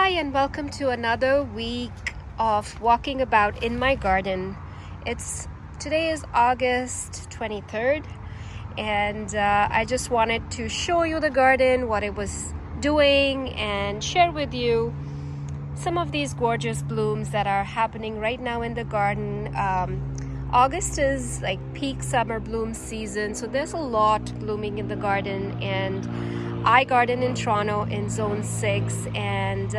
Hi, and welcome to another week of walking about in my garden. Today is August 23rd, and I just wanted to show you the garden, what it was doing, and share with you some of these gorgeous blooms that are happening right now in the garden. August is like peak summer bloom season, so there's a lot blooming in the garden. And I garden in Toronto in Zone 6, and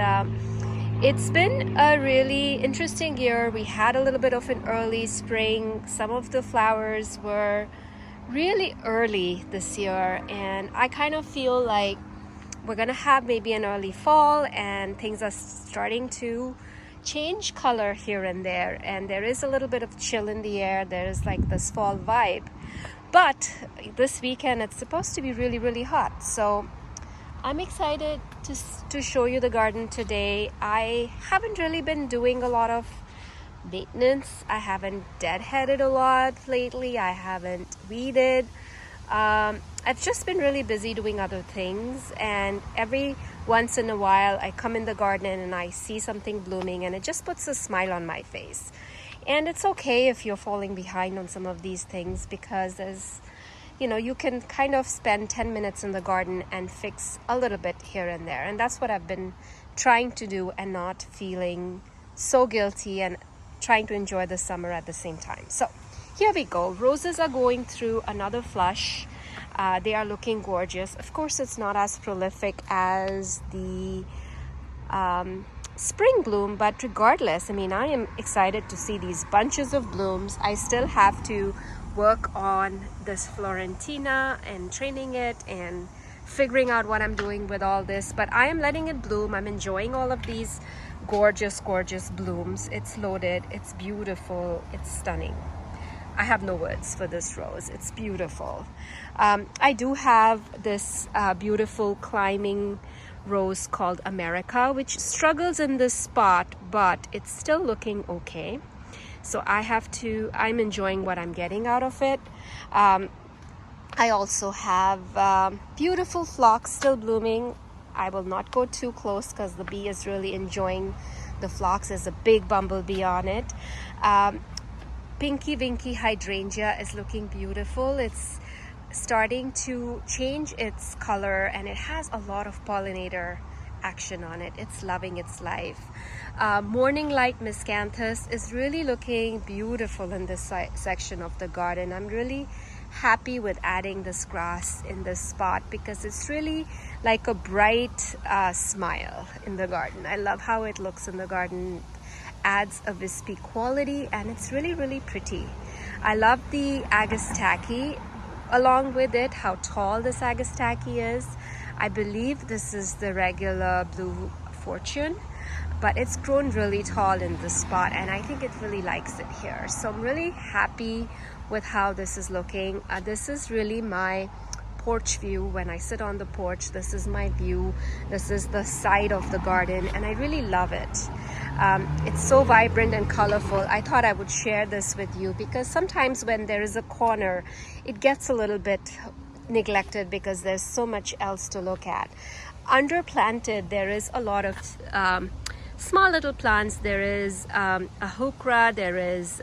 it's been a really interesting year. We had a little bit of an early spring. Some of the flowers were really early this year, and I kind of feel like we're gonna have maybe an early fall, and things are starting to change color here and there, and there is a little bit of chill in the air. There's like this fall vibe, but this weekend it's supposed to be really hot, so I'm excited to show you the garden today. I haven't really been doing a lot of maintenance. I haven't deadheaded a lot lately. I haven't weeded. I've just been really busy doing other things, and every once in a while I come in the garden and I see something blooming, and it just puts a smile on my face. And it's okay if you're falling behind on some of these things, because you can kind of spend 10 minutes in the garden and fix a little bit here and there. And that's what I've been trying to do, and not feeling so guilty, and trying to enjoy the summer at the same time. So here we go. Roses are going through another flush. They are looking gorgeous. Of course, it's not as prolific as the spring bloom, but regardless, I am excited to see these bunches of blooms. I still have to work on this Florentina and training it and figuring out what I'm doing with all this, but I am letting it bloom. I'm enjoying all of these gorgeous blooms. It's loaded, it's beautiful, it's stunning. I have no words for this rose. It's beautiful. I do have this beautiful climbing rose called America, which struggles in this spot, but it's still looking okay. So I'm enjoying what I'm getting out of it. I also have beautiful phlox still blooming. I will not go too close because the bee is really enjoying the phlox. There's a big bumblebee on it. Pinky Winky Hydrangea is looking beautiful. It's starting to change its color, and it has a lot of pollinator action on it. It's loving its life. Morning Light Miscanthus is really looking beautiful in this section of the garden. I'm really happy with adding this grass in this spot, because it's really like a bright smile in the garden. I love how it looks in the garden. Adds a wispy quality, and it's really pretty. I love the Agastaki along with it, how tall this Agastaki is. I believe this is the regular Blue Fortune, but it's grown really tall in this spot, and I think it really likes it here. So I'm really happy with how this is looking. This is really my porch view. When I sit on the porch, this is my view. This is the side of the garden, and I really love it. It's so vibrant and colorful. I thought I would share this with you, because sometimes when there is a corner, it gets a little bit neglected because there's so much else to look at. Underplanted, there is a lot of small little plants. There is a heuchera, there is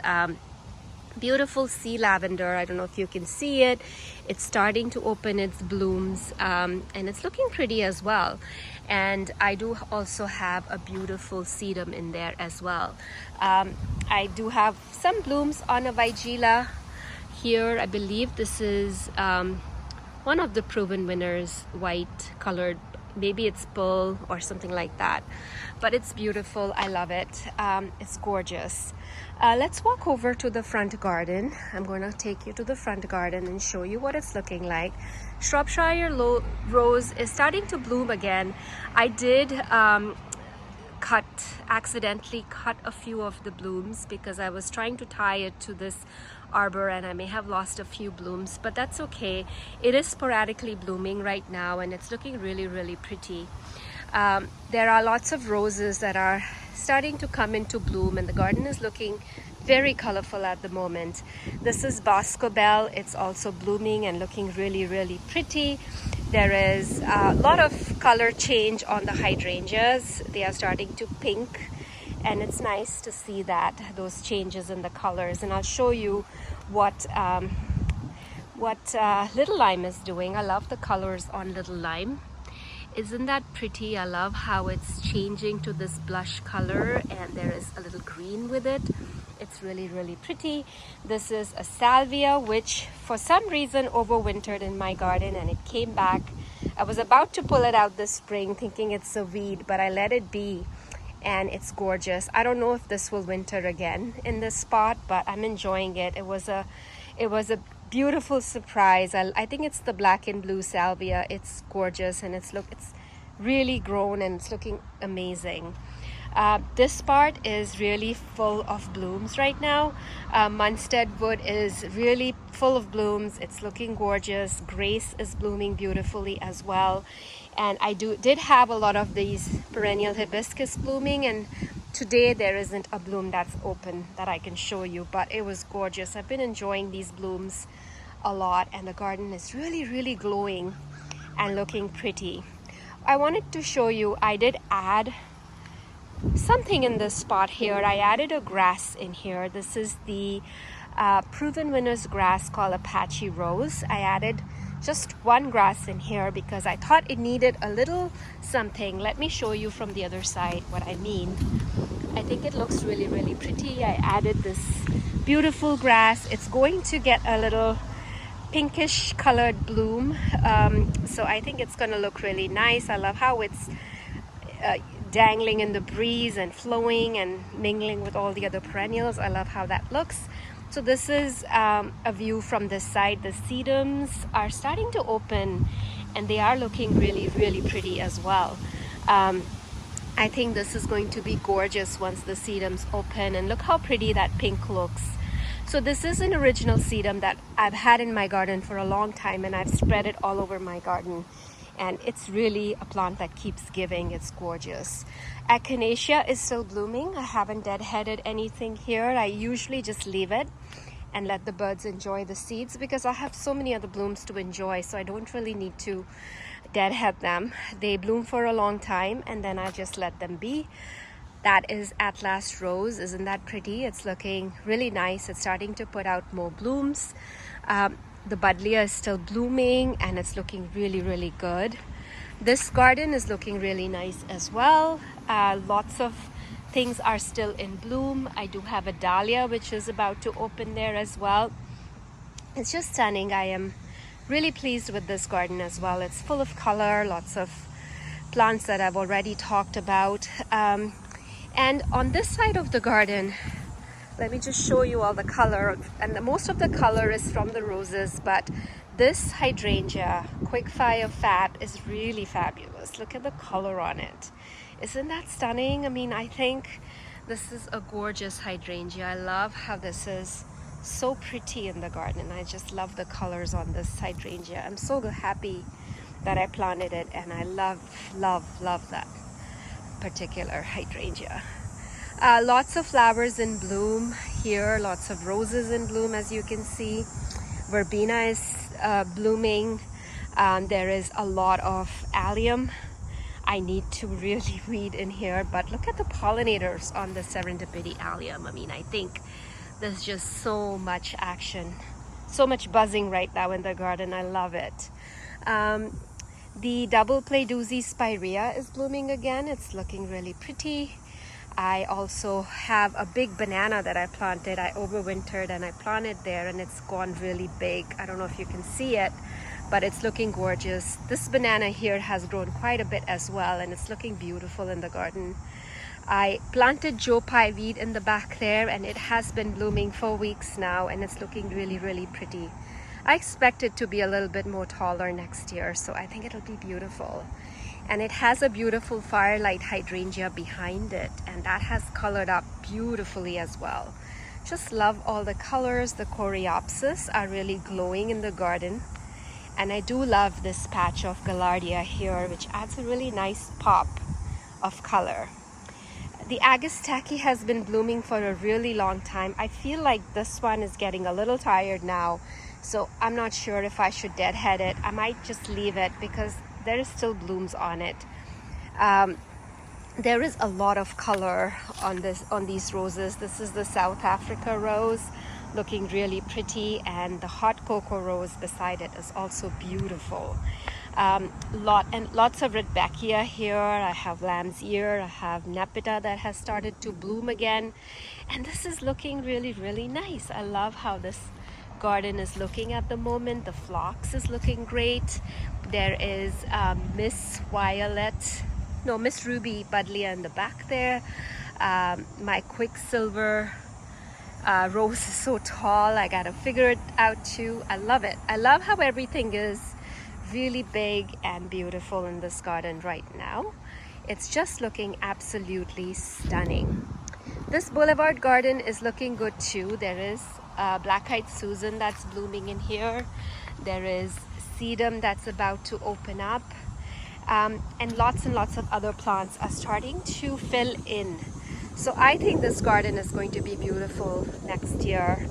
beautiful sea lavender. I don't know if you can see it. It's starting to open its blooms, and it's looking pretty as well. And I do also have a beautiful sedum in there as well. I do have some blooms on a Vigila here. I believe this is one of the proven winners, white colored. Maybe it's pearl or something like that, but it's beautiful. I love it. It's gorgeous. Let's walk over to the front garden. I'm going to take you to the front garden and show you what it's looking like. Shropshire rose is starting to bloom again. I did accidentally cut a few of the blooms because I was trying to tie it to this arbor, and I may have lost a few blooms, but that's okay. It is sporadically blooming right now, and it's looking really pretty. There are lots of roses that are starting to come into bloom, and the garden is looking very colorful at the moment. This is Boscobel. It's also blooming and looking really pretty. There is a lot of color change on the hydrangeas. They are starting to pink, and it's nice to see that, those changes in the colors. And I'll show you what Little Lime is doing. I love the colors on Little Lime. Isn't that pretty? I love how it's changing to this blush color, and there is a little green with it. It's really, really pretty. This is a salvia, which for some reason overwintered in my garden, and it came back. I was about to pull it out this spring thinking it's a weed, but I let it be, and it's gorgeous. I don't know if this will winter again in this spot, but I'm enjoying it. It was a beautiful surprise. I think it's the black and blue salvia. It's gorgeous, and it's really grown, and it's looking amazing. This part is really full of blooms right now. Munstead wood is really full of blooms. It's looking gorgeous. Grace is blooming beautifully as well. And I did have a lot of these perennial hibiscus blooming, and today there isn't a bloom that's open that I can show you, but it was gorgeous. I've been enjoying these blooms a lot, and the garden is really, really glowing and looking pretty. I wanted to show you, I did add something in this spot here. I added a grass in here. This is the proven winners grass called Apache Rose. I added just one grass in here because I thought it needed a little something. Let me show you from the other side what I mean. I think it looks really, really pretty. I added this beautiful grass. It's going to get a little pinkish colored bloom, so I think it's going to look really nice. I love how it's dangling in the breeze and flowing and mingling with all the other perennials. I love how that looks. So this is a view from this side. The sedums are starting to open, and they are looking really, really pretty as well. I think this is going to be gorgeous once the sedums open, and look how pretty that pink looks. So this is an original sedum that I've had in my garden for a long time, and I've spread it all over my garden. And it's really a plant that keeps giving. It's gorgeous. Echinacea is still blooming. I haven't deadheaded anything here. I usually just leave it and let the birds enjoy the seeds because I have so many other blooms to enjoy, so I don't really need to deadhead them. They bloom for a long time, and then I just let them be. That is Atlas Rose. Isn't that pretty? It's looking really nice. It's starting to put out more blooms. The buddleia is still blooming, and it's looking really, really good. This garden is looking really nice as well. Lots of things are still in bloom. I do have a dahlia which is about to open there as well. It's just stunning. I am really pleased with this garden as well. It's full of color, lots of plants that I've already talked about. And on this side of the garden, let me just show you all the color, and most of the color is from the roses, but this hydrangea, Quickfire Fab, is really fabulous. Look at the color on it. Isn't that stunning? I mean, I think this is a gorgeous hydrangea. I love how this is so pretty in the garden. I just love the colors on this hydrangea. I'm so happy that I planted it, and I love, love, love that particular hydrangea. Lots of flowers in bloom here, lots of roses in bloom, as you can see. Verbena is blooming. There is a lot of allium. I need to really weed in here, but look at the pollinators on the serendipity allium. I mean, I think there's just so much action, so much buzzing right now in the garden. I love it. The double play doozy spirea is blooming again. It's looking really pretty. I also have a big banana that I planted. I overwintered and I planted there, and it's gone really big. I don't know if you can see it, but it's looking gorgeous. This banana here has grown quite a bit as well, and it's looking beautiful in the garden. I planted Joe Pye weed in the back there, and it has been blooming for weeks now, and it's looking really, really pretty. I expect it to be a little bit more taller next year, so I think it'll be beautiful. And it has a beautiful firelight hydrangea behind it, and that has colored up beautifully as well. Just love all the colors. The coreopsis are really glowing in the garden, and I do love this patch of gaillardia here, which adds a really nice pop of color. The Agastaki has been blooming for a really long time. I feel like this one is getting a little tired now, so I'm not sure if I should deadhead it. I might just leave it because there is still blooms on it. There is a lot of color on these roses. This is the South Africa rose, looking really pretty, and the hot cocoa rose beside it is also beautiful. Lots of Rudbeckia here. I have lamb's ear, I have nepeta that has started to bloom again, and this is looking really nice. I love how this garden is looking at the moment. The phlox is looking great. There is Miss Ruby Buddleia in the back there. My Quicksilver rose is so tall, I gotta figure it out too. I love it. I love how everything is really big and beautiful in this garden right now. It's just looking absolutely stunning. This Boulevard garden is looking good too. There is Black-eyed Susan that's blooming in here. There is sedum that's about to open up. And lots of other plants are starting to fill in. So I think this garden is going to be beautiful next year.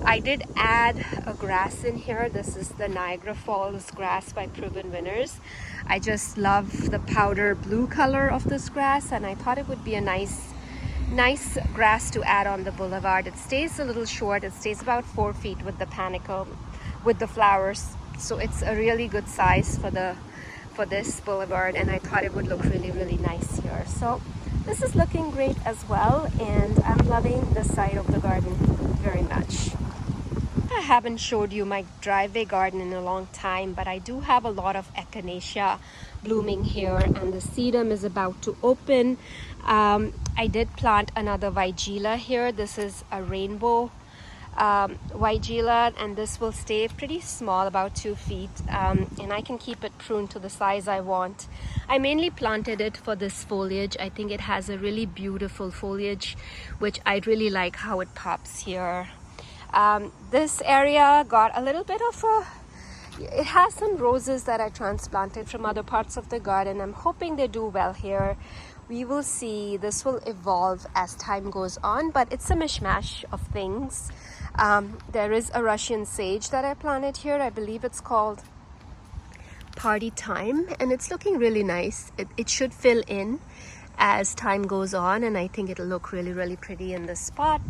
I did add a grass in here. This is the Niagara Falls grass by Proven Winners. I just love the powder blue color of this grass, and I thought it would be a nice grass to add on the Boulevard. It stays a little short. It stays about 4 feet with the panicle, with the flowers. So it's a really good size for this Boulevard, and I thought it would look really nice here. So this is looking great as well, and I'm loving this side of the garden very much. I haven't showed you my driveway garden in a long time, but I do have a lot of echinacea blooming here, and the sedum is about to open. I did plant another Weigela here. This is a rainbow Weigela, and this will stay pretty small, about 2 feet, and I can keep it pruned to the size I want. I mainly planted it for this foliage. I think it has a really beautiful foliage, which I really like how it pops here. This area got a little bit of it has some roses that I transplanted from other parts of the garden. I'm hoping they do well here. We will see. This will evolve as time goes on, but it's a mishmash of things. There is a Russian sage that I planted here. I believe it's called Party Time, and it's looking really nice. It should fill in as time goes on, and I think it'll look really pretty in this spot.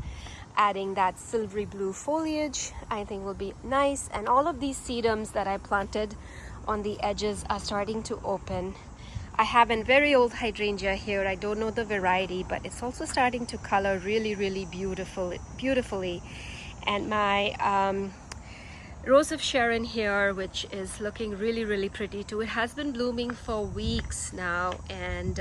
Adding that silvery blue foliage, I think will be nice. And all of these sedums that I planted on the edges are starting to open. I have a very old hydrangea here. I don't know the variety, but it's also starting to color really beautifully. And my Rose of Sharon here, which is looking really pretty too. It has been blooming for weeks now, and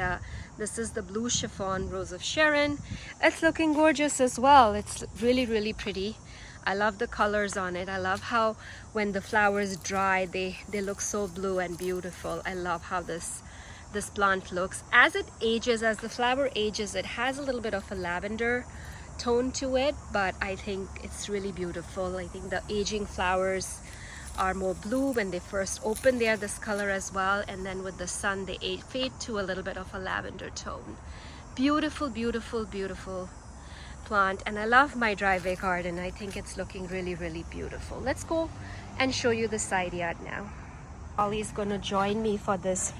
this is the blue chiffon Rose of Sharon. It's looking gorgeous as well. It's really pretty. I love the colors on it. I love how when the flowers dry, they look so blue and beautiful. I love how this plant looks. As it ages, as the flower ages, it has a little bit of a lavender tone to it, but I think it's really beautiful. I think the aging flowers are more blue. When they first open, they are this color as well, and then with the sun they fade to a little bit of a lavender tone. Beautiful plant, and I love my driveway garden. I think it's looking really beautiful. Let's go and show you the side yard now. Ollie's gonna join me for this.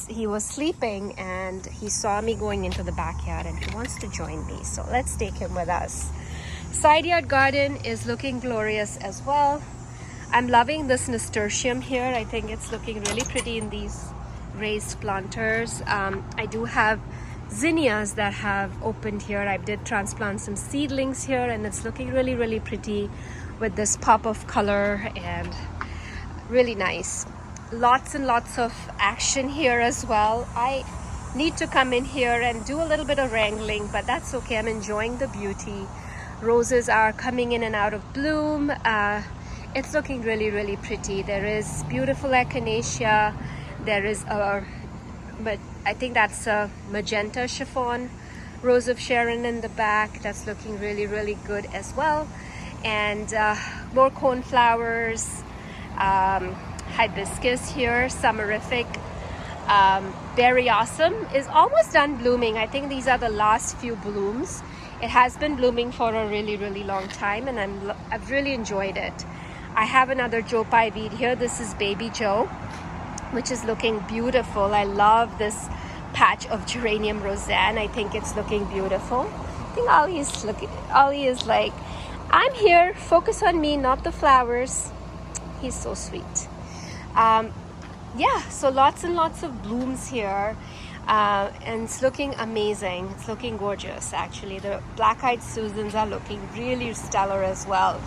He was sleeping and he saw me going into the backyard and he wants to join me, so let's take him with us. Side yard garden is looking glorious as well. I'm loving this nasturtium here. I think it's looking really pretty in these raised planters. I do have zinnias that have opened here. I did transplant some seedlings here, and it's looking really pretty with this pop of color and really nice. Lots and lots of action here as well. I need to come in here and do a little bit of wrangling, but that's okay. I'm enjoying the beauty. Roses are coming in and out of bloom. It's looking really pretty. There is beautiful echinacea. There is but I think that's a magenta chiffon Rose of Sharon in the back. That's looking really good as well. And more coneflowers, hibiscus here, summerific, Berry Awesome is almost done blooming. I think these are the last few blooms. It has been blooming for a really, really long time, and I've really enjoyed it. I have another Joe Pye weed here. This is Baby Joe, which is looking beautiful. I love this patch of geranium roseanne. I think it's looking beautiful. I think Ollie is like, I'm here, focus on me, not the flowers. He's so sweet. Yeah, so lots and lots of blooms here. And it's looking amazing. It's looking gorgeous, actually. The black-eyed Susans are looking really stellar as well.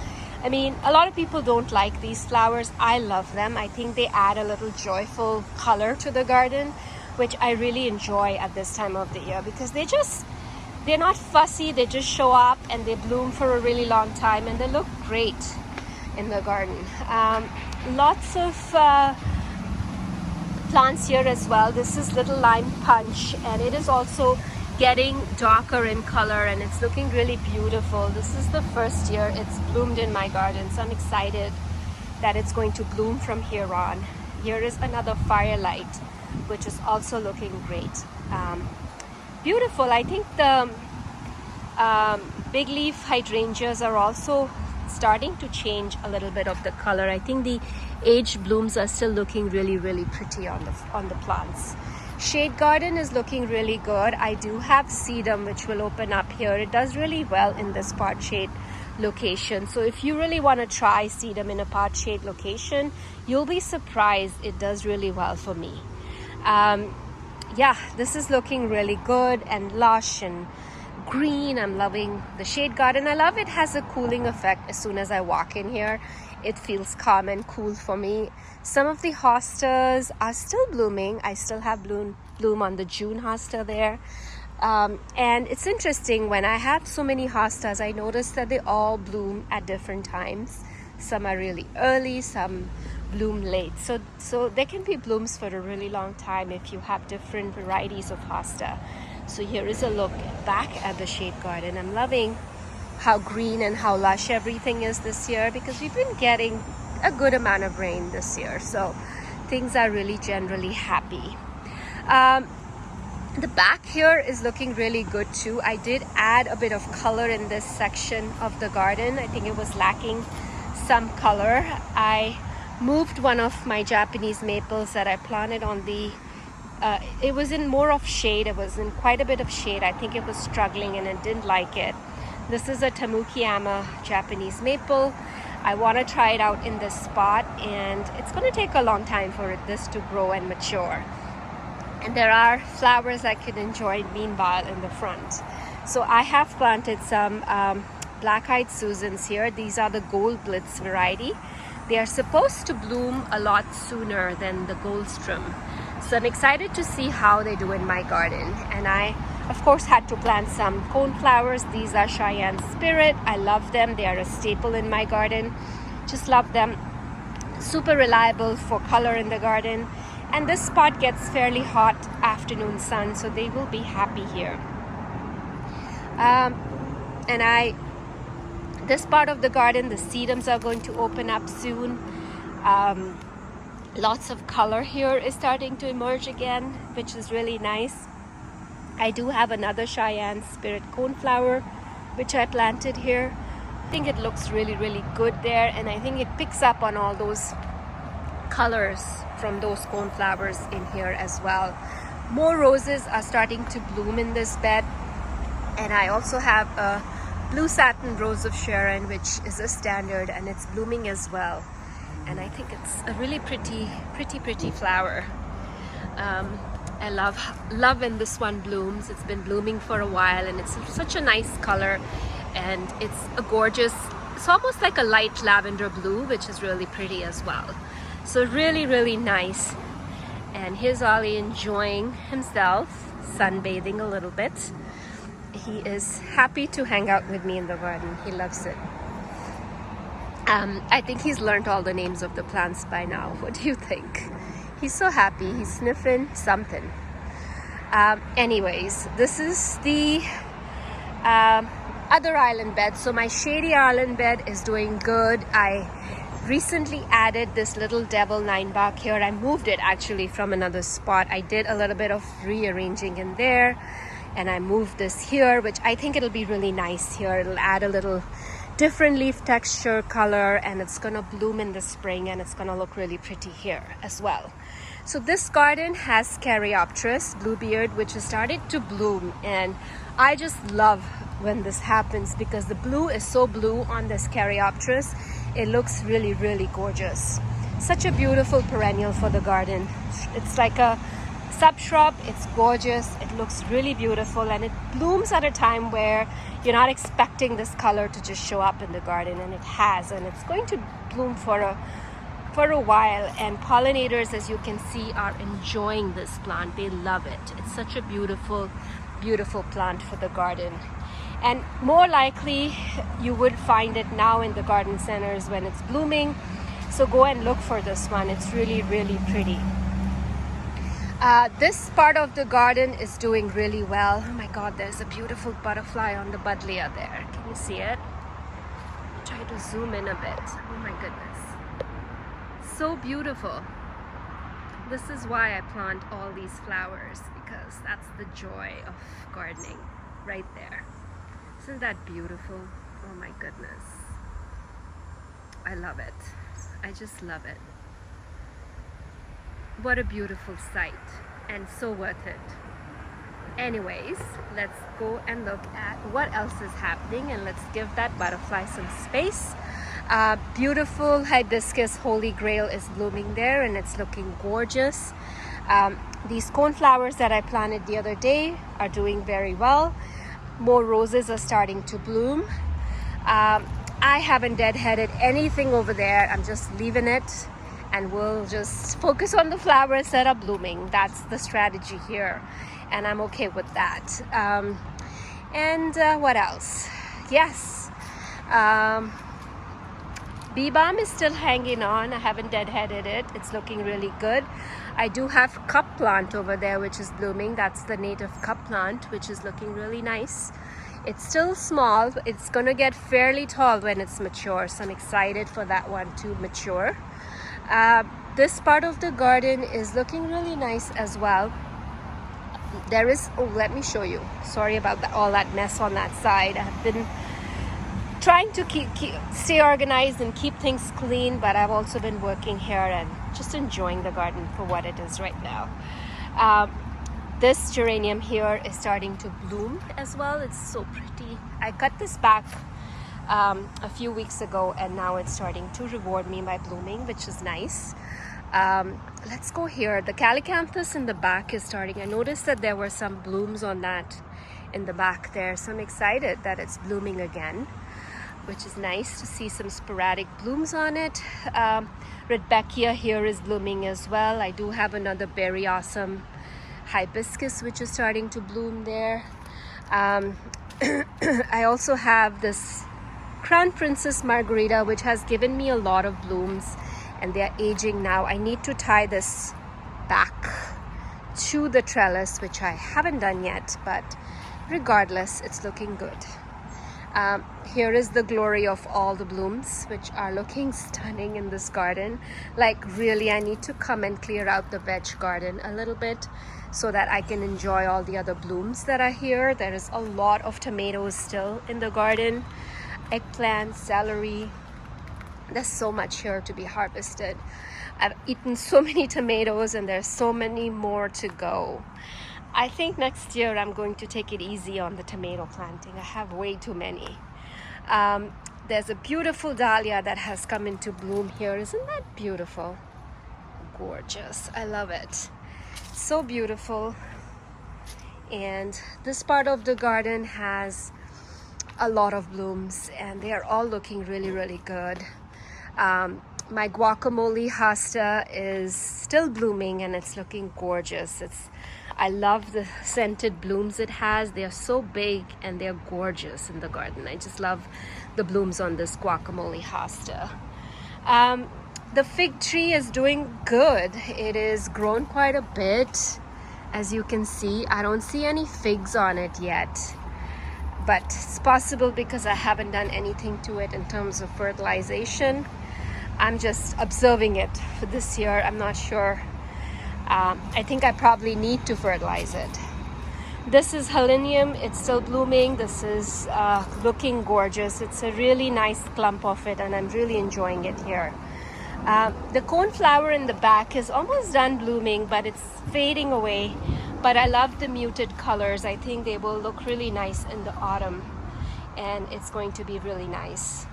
I mean, a lot of people don't like these flowers. I love them. I think they add a little joyful color to the garden, which I really enjoy at this time of the year, because they're not fussy. They just show up and they bloom for a really long time, and they look great in the garden. Lots of plants here as well. This is Little Lime Punch, and it is also getting darker in color, and it's looking really beautiful. This is the first year it's bloomed in my garden, so I'm excited that it's going to bloom from here on. Here is another Firelight, which is also looking great. Beautiful. I think the big leaf hydrangeas are also starting to change a little bit of the color. I think the aged blooms are still looking really, really pretty on the plants. Shade garden is looking really good. I do have sedum, which will open up here. It does really well in this part shade location. So if you really want to try sedum in a part shade location, you'll be surprised. It does really well for me. Yeah, this is looking really good and lush and green. I'm loving the shade garden. I love it has a cooling effect. As soon as I walk in here, it feels calm and cool for me. Some of the hostas are still blooming. I still have bloom on the June hosta there. And it's interesting, when I have so many hostas, I notice that they all bloom at different times. Some are really early, some bloom late. So there can be blooms for a really long time if you have different varieties of hosta. So here is a look back at the shade garden. I'm loving how green and how lush everything is this year, because we've been getting a good amount of rain this year. So things are really generally happy. The back here is looking really good too. I did add a bit of color in this section of the garden. I think it was lacking some color. I moved one of my Japanese maples that I planted on the it was in more of shade. It was in quite a bit of shade. I think it was struggling and it didn't like it. This is a Tamukiyama Japanese maple. I want to try it out in this spot, and it's going to take a long time for this to grow and mature. And there are flowers I can enjoy meanwhile in the front. So I have planted some black-eyed Susans here. These are the Gold Blitz variety. They are supposed to bloom a lot sooner than the Goldstrom. So I'm excited to see how they do in my garden. And I, of course, had to plant some coneflowers. These are Cheyenne Spirit. I love them. They are a staple in my garden. Just love them. Super reliable for color in the garden. And this spot gets fairly hot afternoon sun, so they will be happy here. This part of the garden, the sedums are going to open up soon. Lots of color here is starting to emerge again, which is really nice. I do have another Cheyenne Spirit coneflower, which I planted here. I think it looks really, really good there, and I think it picks up on all those colors from those coneflowers in here as well. More roses are starting to bloom in this bed, and I also have a blue satin rose of Sharon, which is a standard, and it's blooming as well. And I think it's a really pretty flower. I love when this one blooms. It's been blooming for a while, and it's such a nice color, and it's a gorgeous, it's almost like a light lavender blue, which is really pretty as well. So really, really nice. And here's Ollie enjoying himself, sunbathing a little bit. He is happy to hang out with me in the garden. He loves it. I think he's learned all the names of the plants by now. What do you think? He's so happy. He's sniffing something. Anyways, this is the other island bed. So my shady island bed is doing good. I recently added this little devil 9-buck here. I moved it actually from another spot. I did a little bit of rearranging in there, and I moved this here, which I think it'll be really nice here. It'll add a little different leaf texture, color, and it's gonna bloom in the spring, and it's gonna look really pretty here as well. So this garden has Caryopteris bluebeard, which has started to bloom, and I just love when this happens because the blue is so blue on this Caryopteris. It looks really, really gorgeous. Such a beautiful perennial for the garden. It's like a subshrub. It's gorgeous. It looks really beautiful, and it blooms at a time where you're not expecting this color to just show up in the garden, and it has, and it's going to bloom for a while. And pollinators, as you can see, are enjoying this plant. They love it. It's such a beautiful, beautiful plant for the garden. And more likely you would find it now in the garden centers when it's blooming. So go and look for this one. It's really, really pretty. This part of the garden is doing really well. Oh my God, there's a beautiful butterfly on the buddleia there. Can you see it? Try to zoom in a bit. Oh my goodness. So beautiful. This is why I plant all these flowers, because that's the joy of gardening right there. Isn't that beautiful? Oh my goodness. I love it. I just love it. What a beautiful sight, and so worth it. Anyways, let's go and look at what else is happening, and let's give that butterfly some space. Beautiful hibiscus holy grail is blooming there, and it's looking gorgeous. These coneflowers that I planted the other day are doing very well. More roses are starting to bloom. I haven't deadheaded anything over there. I'm just leaving it, and we'll just focus on the flowers that are blooming. That's the strategy here, and I'm okay with that. What else? Yes, bee balm is still hanging on. I haven't deadheaded it. It's looking really good. I do have cup plant over there which is blooming. That's the native cup plant, which is looking really nice. It's still small. It's gonna get fairly tall when it's mature, so I'm excited for that one to mature. This part of the garden is looking really nice as well. There is, oh, let me show you. Sorry about all that mess on that side. I've been trying to stay organized and keep things clean, but I've also been working here and just enjoying the garden for what it is right now. This geranium here is starting to bloom as well. It's so pretty. I cut this back a few weeks ago, and now it's starting to reward me by blooming, which is nice. Let's go here. The calicanthus in the back is starting. I noticed that there were some blooms on that in the back there, so I'm excited that it's blooming again, which is nice to see some sporadic blooms on it. Rudbeckia here is blooming as well. I do have another very awesome hibiscus which is starting to bloom there. I also have this Crown Princess Margarita, which has given me a lot of blooms, and they're aging now. I need to tie this back to the trellis, which I haven't done yet, but regardless, it's looking good. Here is the glory of all the blooms, which are looking stunning in this garden. Like really, I need to come and clear out the veg garden a little bit so that I can enjoy all the other blooms that are here. There is a lot of tomatoes still in the garden, eggplant, celery. There's so much here to be harvested. I've eaten so many tomatoes, and there's so many more to go. I think next year I'm going to take it easy on the tomato planting. I have way too many. There's a beautiful dahlia that has come into bloom here. Isn't that beautiful? Gorgeous. I love it. So beautiful. And this part of the garden has a lot of blooms, and they are all looking really, really good. My guacamole hosta is still blooming, and it's looking gorgeous. I love the scented blooms it has. They are so big and they're gorgeous in the garden. I just love the blooms on this guacamole hosta. The fig tree is doing good. It is grown quite a bit. As you can see, I don't see any figs on it yet, but it's possible because I haven't done anything to it in terms of fertilization. I'm just observing it for this year. I'm not sure. I think I probably need to fertilize it. This is Helenium. It's still blooming. This is looking gorgeous. It's a really nice clump of it, and I'm really enjoying it here. The coneflower in the back is almost done blooming, but it's fading away. But I love the muted colors. I think they will look really nice in the autumn, and it's going to be really nice.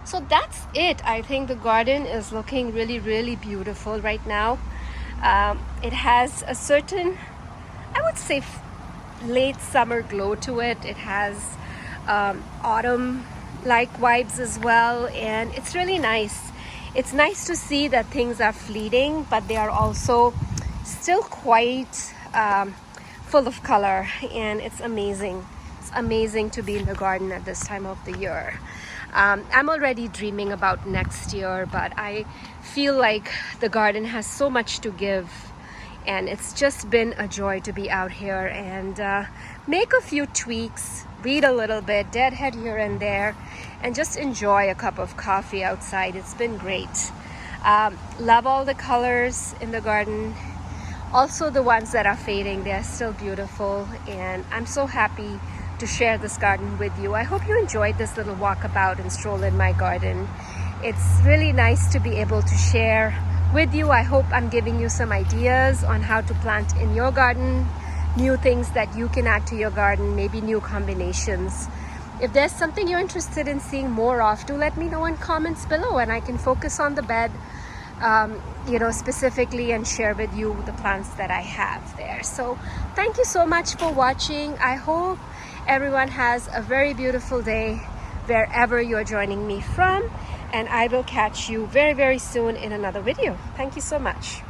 So that's it. I think the garden is looking really, really beautiful right now. It has a certain, I would say, late summer glow to it. It has autumn-like vibes as well, and it's really nice. It's nice to see that things are fleeting, but they are also still quite full of color, and it's amazing. It's amazing to be in the garden at this time of the year. I'm already dreaming about next year, but I feel like the garden has so much to give, and it's just been a joy to be out here and make a few tweaks, read a little bit, deadhead here and there, and just enjoy a cup of coffee outside. It's been great. Love all the colors in the garden. Also the ones that are fading, they're still beautiful, and I'm so happy to share this garden with you. I hope you enjoyed this little walkabout and stroll in my garden. It's really nice to be able to share with you. I hope I'm giving you some ideas on how to plant in your garden, new things that you can add to your garden, maybe new combinations. If there's something you're interested in seeing more of, do let me know in comments below, and I can focus on the bed specifically and share with you the plants that I have there. So thank you so much for watching. I hope everyone has a very beautiful day wherever you're joining me from, and I will catch you very, very soon in another video. Thank you so much.